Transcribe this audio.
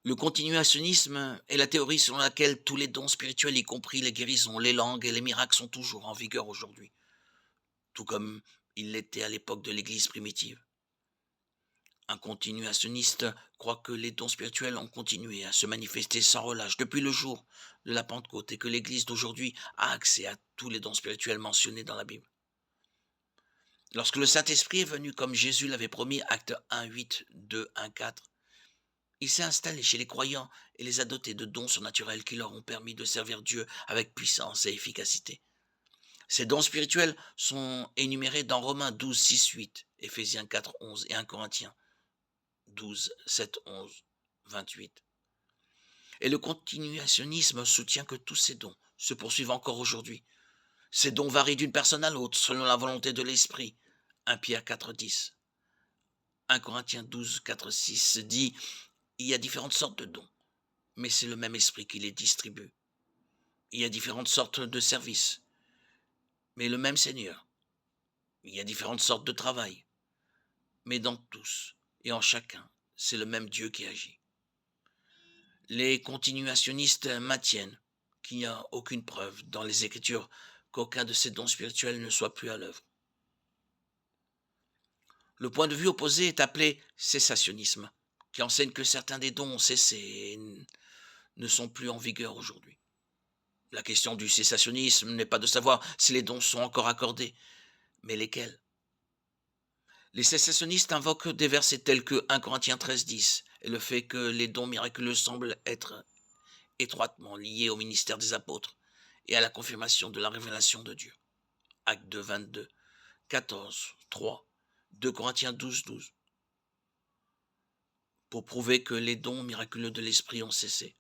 Le continuationnisme est la théorie selon laquelle tous les dons spirituels, y compris les guérisons, les langues et les miracles, sont toujours en vigueur aujourd'hui, tout comme ils l'étaient à l'époque de l'Église primitive. Un continuationniste croit que les dons spirituels ont continué à se manifester sans relâche depuis le jour de la Pentecôte et que l'Église d'aujourd'hui a accès à tous les dons spirituels mentionnés dans la Bible. Lorsque le Saint-Esprit est venu comme Jésus l'avait promis, acte 1, 8, 2, 1, 4, il s'est installé chez les croyants et les a dotés de dons surnaturels qui leur ont permis de servir Dieu avec puissance et efficacité. Ces dons spirituels sont énumérés dans Romains 12, 6, 8, Éphésiens 4, 11 et 1 Corinthiens 12, 7, 11, 28. Et le continuationnisme soutient que tous ces dons se poursuivent encore aujourd'hui. Ces dons varient d'une personne à l'autre selon la volonté de l'Esprit. 1 Pierre 4, 10. 1 Corinthiens 12, 4, 6 dit: il y a différentes sortes de dons, mais c'est le même esprit qui les distribue. Il y a différentes sortes de services, mais le même Seigneur. Il y a différentes sortes de travail, mais dans tous et en chacun, c'est le même Dieu qui agit. Les continuationnistes maintiennent qu'il n'y a aucune preuve dans les Écritures qu'aucun de ces dons spirituels ne soit plus à l'œuvre. Le point de vue opposé est appelé cessationnisme, qui enseigne que certains des dons ont cessé et ne sont plus en vigueur aujourd'hui. La question du cessationnisme n'est pas de savoir si les dons sont encore accordés, mais lesquels. Les cessationnistes invoquent des versets tels que 1 Corinthiens 13, 10 et le fait que les dons miraculeux semblent être étroitement liés au ministère des apôtres et à la confirmation de la révélation de Dieu. Acte 2, 22, 14, 3, 2 Corinthiens 12, 12, pour prouver que les dons miraculeux de l'Esprit ont cessé.